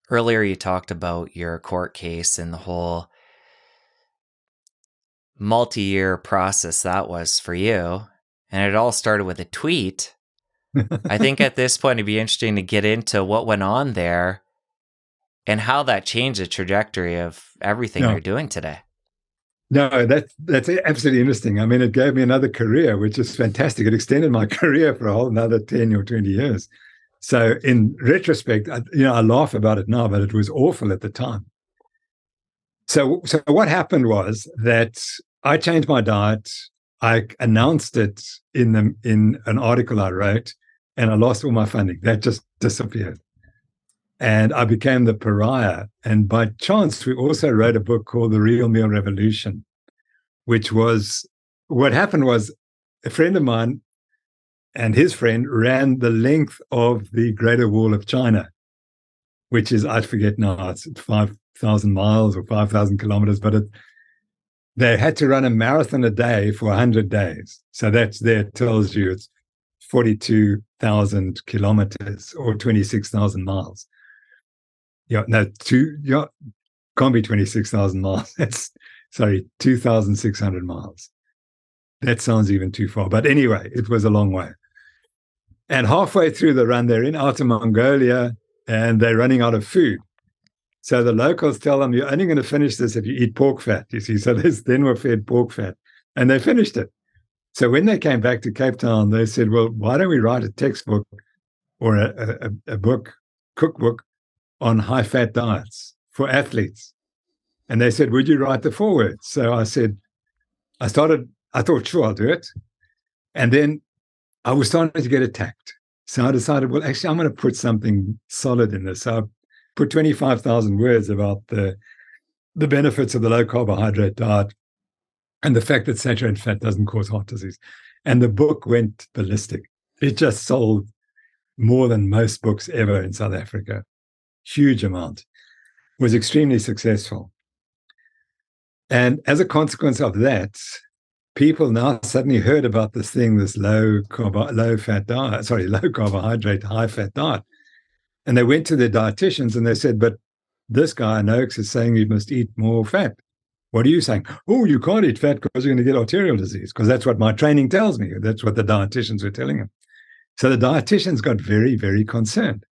Earlier, you talked about your court case and the whole multi-year process that was for you. And it all started with a tweet. I think at this point, it'd be interesting to get into what went on there and how that changed the trajectory of everything Yeah. you're doing today. No, that's absolutely interesting. I mean, it gave me another career, which is fantastic. It extended my career for a whole another 10 or 20 years. So in retrospect, I laugh about it now, but it was awful at the time. So what happened was that I changed my diet. I announced it in an article I wrote, and I lost all my funding. That just disappeared. And I became the pariah. And by chance, we also wrote a book called The Real Meal Revolution, which was what happened was a friend of mine and his friend ran the length of the Greater Wall of China, which is, I forget now, it's 5,000 miles or 5,000 kilometers, but they had to run a marathon a day for 100 days. So that's there, tells you it's 42,000 kilometers or 26,000 miles. Can't be 26,000 miles. That's, 2,600 miles. That sounds even too far. But anyway, it was a long way. And halfway through the run, they're in Outer Mongolia and they're running out of food. So the locals tell them, you're only going to finish this if you eat pork fat, you see. So then we're fed pork fat. And they finished it. So when they came back to Cape Town, they said, well, why don't we write a textbook or a book, cookbook on high-fat diets for athletes? And they said, would you write the foreword? So I said, I thought, sure, I'll do it. And then I was starting to get attacked. So I decided, well, actually, I'm going to put something solid in this. So I put 25,000 words about the benefits of the low-carbohydrate diet and the fact that saturated fat doesn't cause heart disease. And the book went ballistic. It just sold more than most books ever in South Africa. Huge amount. Was extremely successful. And as a consequence of that, people now suddenly heard about this thing, this low carbohydrate, high fat diet. And they went to their dietitians and they said, but this guy, Noakes, is saying you must eat more fat. What are you saying? Oh, you can't eat fat because you're going to get arterial disease, because that's what my training tells me. That's what the dietitians were telling him. So the dietitians got very, very concerned.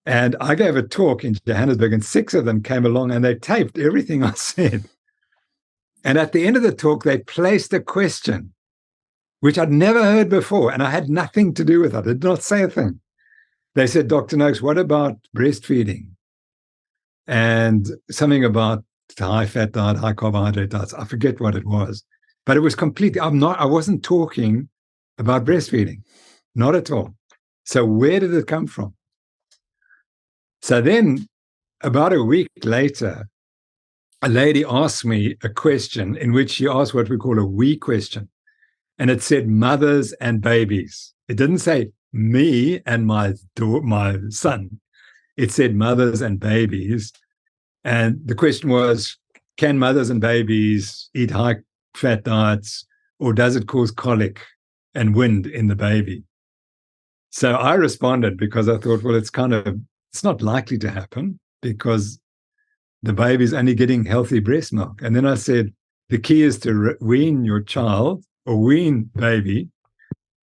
And I gave a talk in Johannesburg, and 6 of them came along and they taped everything I said. And at the end of the talk, they placed a question, which I'd never heard before, and I had nothing to do with it. I did not say a thing. They said, Dr. Noakes, what about breastfeeding? And something about high-fat diet, high-carbohydrate diets. I forget what it was. But it was completely, I wasn't talking about breastfeeding. Not at all. So where did it come from? So then, about a week later, a lady asked me a question in which she asked what we call a we question. And it said mothers and babies. It didn't say me and my son. It said mothers and babies. And the question was, can mothers and babies eat high-fat diets, or does it cause colic and wind in the baby? So I responded because I thought, well, it's not likely to happen because the baby's only getting healthy breast milk. And then I said, the key is to wean your child or wean baby.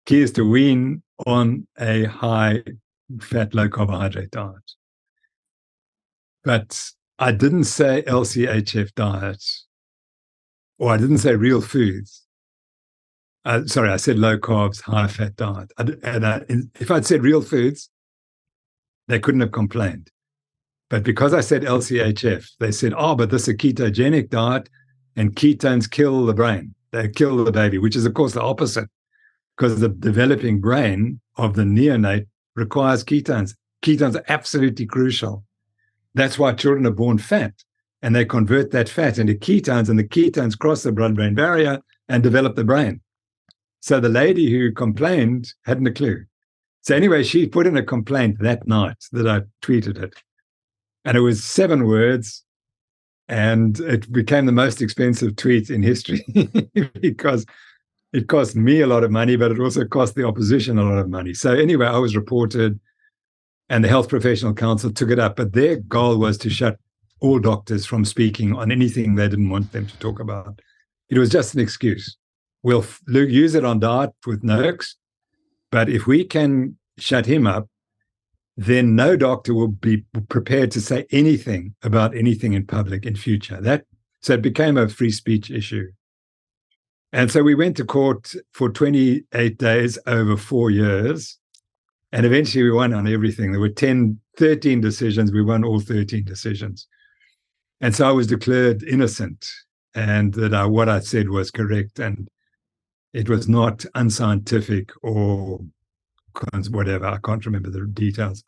Key is to wean on a high-fat, low-carbohydrate diet. But I didn't say LCHF diet, or I didn't say real foods. I said low carbs, high fat diet. If I'd said real foods, they couldn't have complained. But because I said LCHF, they said, oh, but this is a ketogenic diet and ketones kill the brain. They kill the baby, which is, of course, the opposite, because the developing brain of the neonate requires ketones. Ketones are absolutely crucial. That's why children are born fat, and they convert that fat into ketones, and the ketones cross the blood-brain barrier and develop the brain. So the lady who complained hadn't a clue. So anyway, she put in a complaint that night that I tweeted it. And it was 7 words, and it became the most expensive tweet in history because it cost me a lot of money, but it also cost the opposition a lot of money. So anyway, I was reported, And the Health Professional Council took it up, but their goal was to shut all doctors from speaking on anything they didn't want them to talk about. It was just an excuse. We'll use it on diet with Noakes, but if we can shut him up, then no doctor will be prepared to say anything about anything in public in future. So it became a free speech issue. And so we went to court for 28 days over 4 years. And eventually we won on everything. There were 13 decisions. We won all 13 decisions. And so I was declared innocent, and that what I said was correct. And it was not unscientific or whatever. I can't remember the details.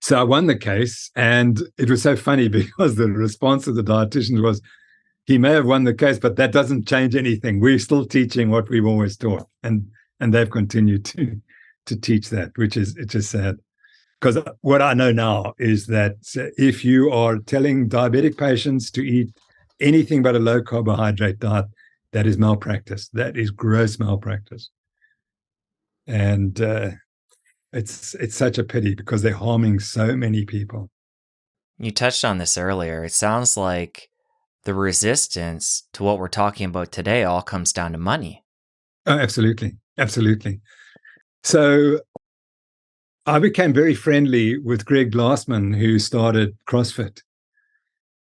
So I won the case, and it was so funny because the response of the dietitian was, he may have won the case, but that doesn't change anything. We're still teaching what we've always taught. And they've continued to teach that, which is sad. Because what I know now is that if you are telling diabetic patients to eat anything but a low carbohydrate diet, that is malpractice. That is gross malpractice. And it's such a pity because they're harming so many people. You touched on this earlier. It sounds like the resistance to what we're talking about today all comes down to money. Oh, absolutely. Absolutely. So I became very friendly with Greg Glassman, who started CrossFit.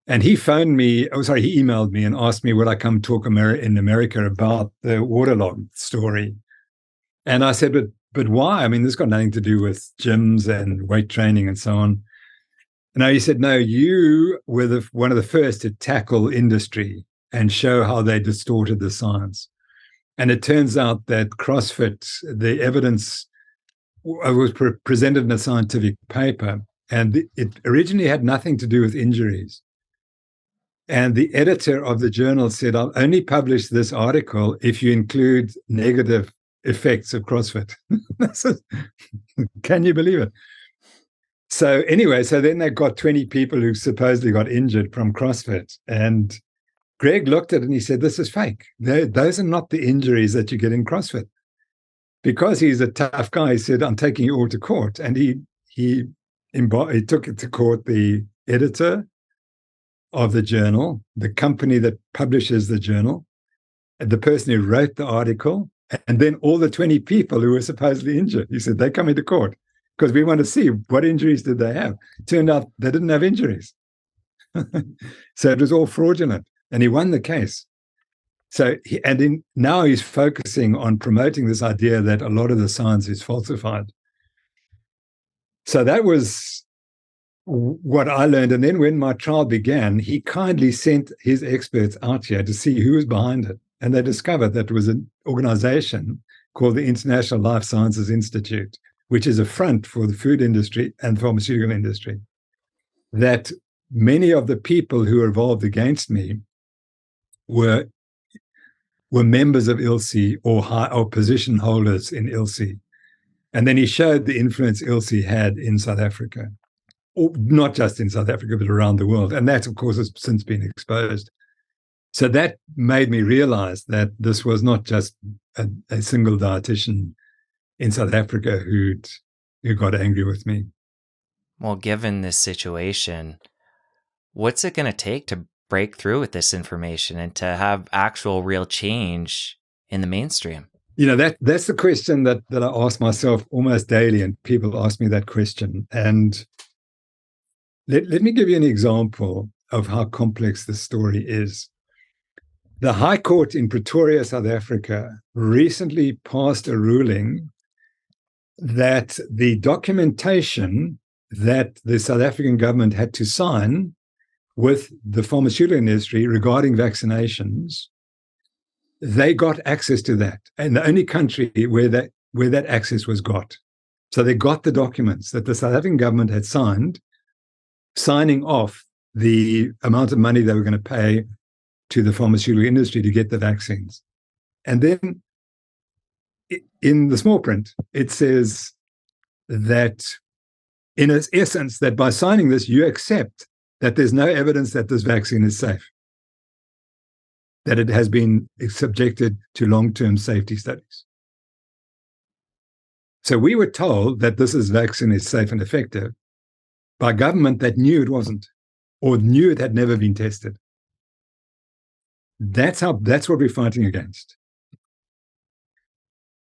And he emailed me and asked me, would I come talk in America about the waterlogged story? And I said, but why? I mean, this got nothing to do with gyms and weight training and so on. No, he said, no, you were one of the first to tackle industry and show how they distorted the science. And it turns out that CrossFit, the evidence was presented in a scientific paper, and it originally had nothing to do with injuries. And the editor of the journal said, I'll only publish this article if you include negative effects of CrossFit. Can you believe it? So anyway, then they got 20 people who supposedly got injured from CrossFit. And Greg looked at it and he said, this is fake. Those are not the injuries that you get in CrossFit. Because he's a tough guy, he said, I'm taking you all to court. And he took it to court, the editor of the journal, the company that publishes the journal, the person who wrote the article, and then all the 20 people who were supposedly injured. He said, they come into court because we want to see what injuries did they have. Turned out they didn't have injuries. So it was all fraudulent. And he won the case. So now he's focusing on promoting this idea that a lot of the science is falsified. So that was what I learned. And then when my trial began, he kindly sent his experts out here to see who was behind it. And they discovered that it was an organization called the International Life Sciences Institute, which is a front for the food industry and pharmaceutical industry. That many of the people who were involved against me were members of ILSI or position holders in ILSI. And then he showed the influence ILSI had in South Africa, or not just in South Africa, but around the world. And that, of course, has since been exposed. So that made me realize that this was not just a single dietitian in South Africa who got angry with me. Well, given this situation, what's it going to take to break through with this information and to have actual real change in the mainstream? That's the question that I ask myself almost daily, and people ask me that question. And let me give you an example of how complex this story is. The High Court in Pretoria, South Africa, recently passed a ruling that the documentation that the South African government had to sign with the pharmaceutical industry regarding vaccinations, they got access to that. And the only country where that access was got. So they got the documents that the South African government had signed, signing off the amount of money they were going to pay to the pharmaceutical industry to get the vaccines. And then in the small print, it says that in its essence, that by signing this, you accept that there's no evidence that this vaccine is safe, that it has been subjected to long-term safety studies. So we were told that this vaccine is safe and effective by government that knew it wasn't, or knew it had never been tested. That's what we're fighting against.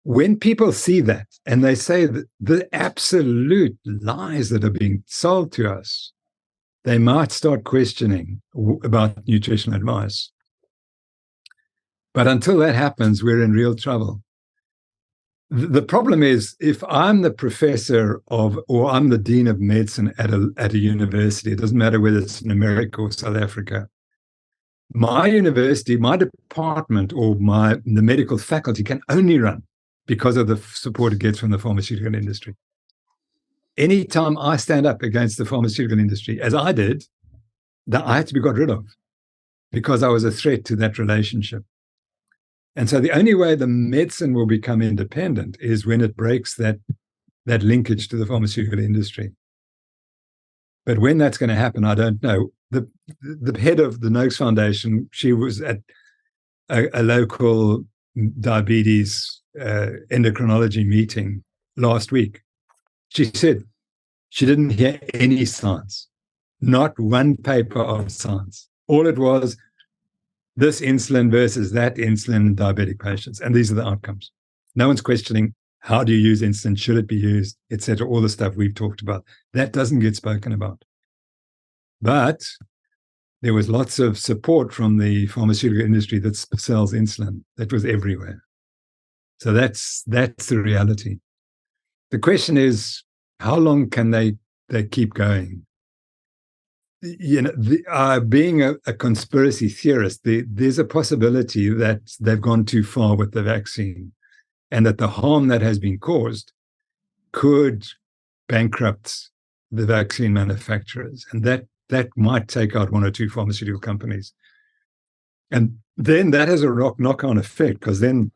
When people see that and they say that the absolute lies that are being sold to us, they might start questioning about nutritional advice. But until that happens, we're in real trouble. The problem is, if I'm the professor of, or I'm the dean of medicine at a university, it doesn't matter whether it's in America or South Africa, my university, my department, or the medical faculty can only run because of the support it gets from the pharmaceutical industry. Anytime I stand up against the pharmaceutical industry, as I did, that I had to be got rid of because I was a threat to that relationship. And so the only way the medicine will become independent is when it breaks that linkage to the pharmaceutical industry. But when that's going to happen, I don't know. The head of the Noakes Foundation, she was at a local diabetes endocrinology meeting last week. She said she didn't hear any science, not one paper of science. All it was, this insulin versus that insulin in diabetic patients. And these are the outcomes. No one's questioning, how do you use insulin? Should it be used? Etc. All the stuff we've talked about. That doesn't get spoken about. But there was lots of support from the pharmaceutical industry that sells insulin. That was everywhere. So that's the reality. The question is, how long can they keep going? You know, being a conspiracy theorist, there's a possibility that they've gone too far with the vaccine, and that the harm that has been caused could bankrupt the vaccine manufacturers, and that might take out one or two pharmaceutical companies. And then that has a knock-on effect, because then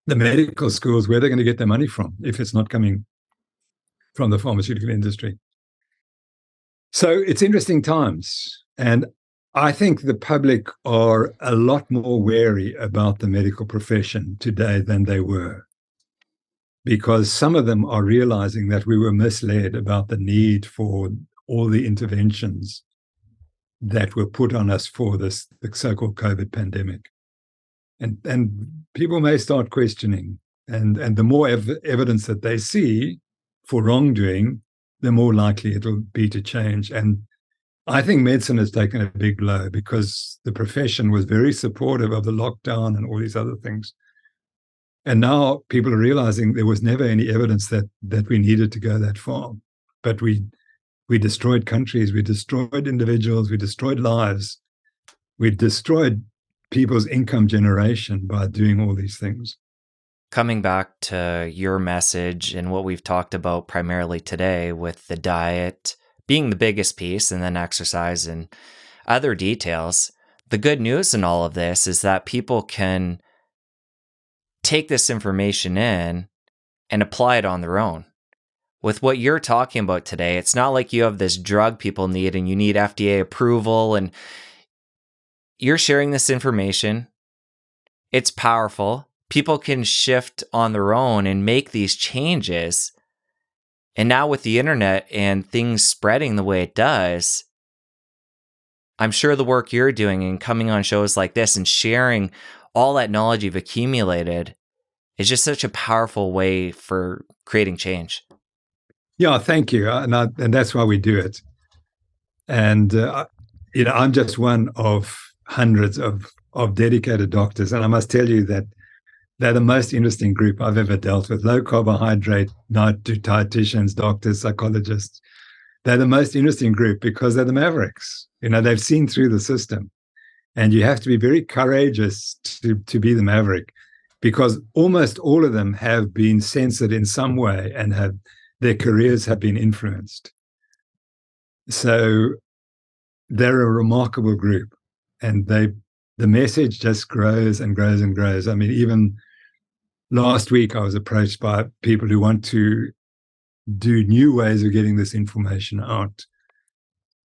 the medical schools, where they're going to get their money from if it's not coming from the pharmaceutical industry. So it's interesting times. And I think the public are a lot more wary about the medical profession today than they were, because some of them are realizing that we were misled about the need for all the interventions that were put on us for the so-called COVID pandemic. And people may start questioning. And the more evidence that they see for wrongdoing, the more likely it'll be to change. And I think medicine has taken a big blow, because the profession was very supportive of the lockdown and all these other things. And now people are realizing there was never any evidence that we needed to go that far. But we destroyed countries, we destroyed individuals, we destroyed lives, we destroyed people's income generation by doing all these things. Coming back to your message and what we've talked about primarily today, with the diet being the biggest piece, and then exercise and other details, the good news in all of this is that people can take this information in and apply it on their own. With what you're talking about today, it's not like you have this drug people need and you need FDA approval, and you're sharing this information. It's powerful. People can shift on their own and make these changes. And now with the internet and things spreading the way it does, I'm sure the work you're doing and coming on shows like this and sharing all that knowledge you've accumulated is just such a powerful way for creating change. Yeah, thank you. And that's why we do it. And, I'm just one of hundreds of dedicated doctors. And I must tell you that they're the most interesting group I've ever dealt with. Low carbohydrate, dietitians, doctors, psychologists. They're the most interesting group because they're the mavericks. They've seen through the system. And you have to be very courageous to be the maverick, because almost all of them have been censored in some way and their careers have been influenced. So they're a remarkable group, and the message just grows and grows and grows. I mean, even last week I was approached by people who want to do new ways of getting this information out,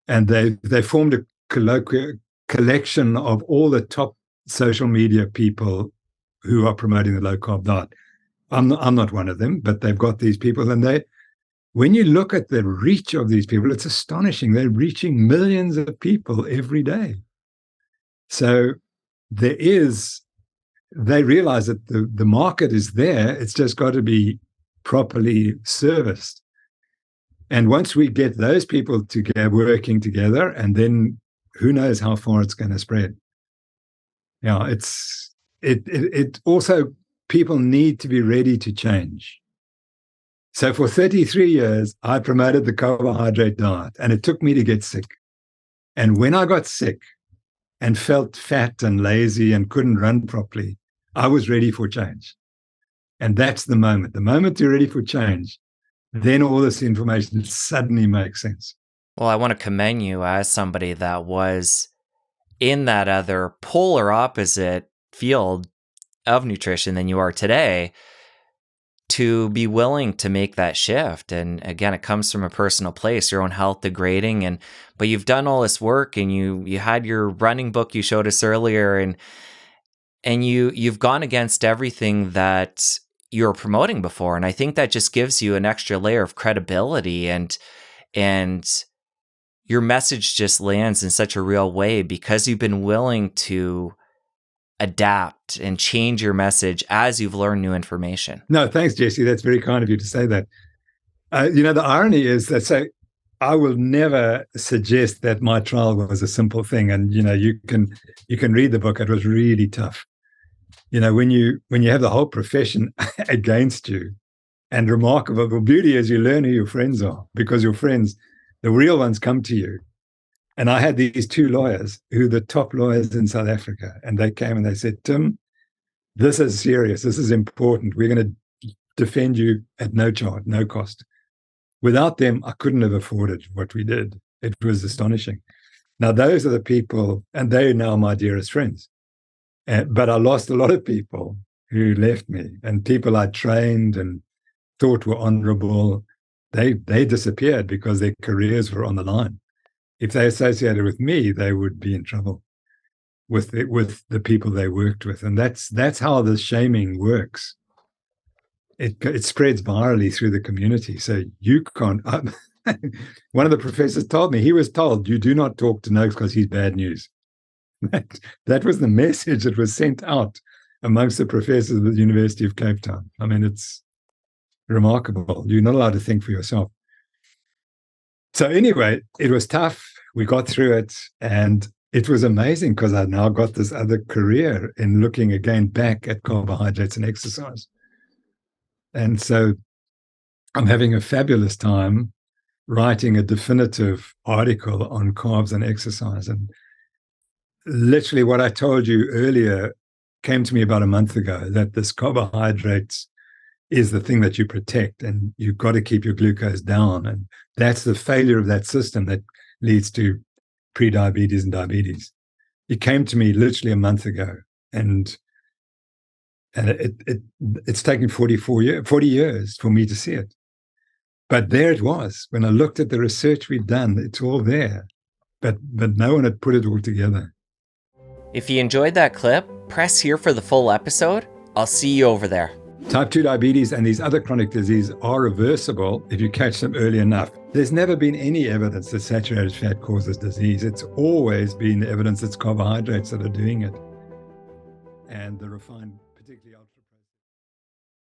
and they formed a collection of all the top social media people who are promoting the low carb diet. I'm not one of them, but they've got these people, and when you look at the reach of these people, it's astonishing. They're reaching millions of people every day. So they realize that the market is there. It's just got to be properly serviced. And once we get those people together, working together, and then who knows how far it's going to spread. Yeah, it also, people need to be ready to change. So for 33 years, I promoted the carbohydrate diet, and it took me to get sick. And when I got sick and felt fat and lazy and couldn't run properly, I was ready for change. And that's the moment. The moment you're ready for change, then all this information suddenly makes sense. Well, I want to commend you as somebody that was in that other polar opposite field of nutrition than you are today, to be willing to make that shift. And again, it comes from a personal place, your own health degrading, but you've done all this work, and you had your running book you showed us earlier, and you've gone against everything that you were promoting before. And I think that just gives you an extra layer of credibility, and your message just lands in such a real way because you've been willing to adapt and change your message as you've learned new information. No, thanks, Jesse. That's very kind of you to say that. The irony is that I will never suggest that my trial was a simple thing. And, you can read the book. It was really tough. When you have the whole profession against you, and remarkable, the beauty is you learn who your friends are, because your friends, the real ones, come to you. And I had these two lawyers who are the top lawyers in South Africa, and they came and they said, Tim, this is serious. This is important. We're going to defend you at no charge, no cost. Without them, I couldn't have afforded what we did. It was astonishing. Now, those are the people, and they're now my dearest friends. But I lost a lot of people who left me, and people I trained and thought were honorable. They disappeared because their careers were on the line. If they associated with me, they would be in trouble with the people they worked with. And that's how the shaming works. It spreads virally through the community. So you can't. One of the professors told me, he was told, you do not talk to Noakes because he's bad news. That was the message that was sent out amongst the professors at the University of Cape Town. I mean, it's remarkable. You're not allowed to think for yourself. So anyway, it was tough. We got through it, and it was amazing because I now got this other career in looking again back at carbohydrates and exercise. And so I'm having a fabulous time writing a definitive article on carbs and exercise. And literally what I told you earlier came to me about a month ago, that this carbohydrates is the thing that you protect, and you've got to keep your glucose down. And that's the failure of that system that leads to pre-diabetes and diabetes. It came to me literally a month ago, and it's taken 40 years for me to see it. But there it was. When I looked at the research we'd done, it's all there. But no one had put it all together. If you enjoyed that clip, press here for the full episode. I'll see you over there. Type 2 diabetes and these other chronic diseases are reversible if you catch them early enough. There's never been any evidence that saturated fat causes disease. It's always been evidence it's carbohydrates that are doing it. And the refined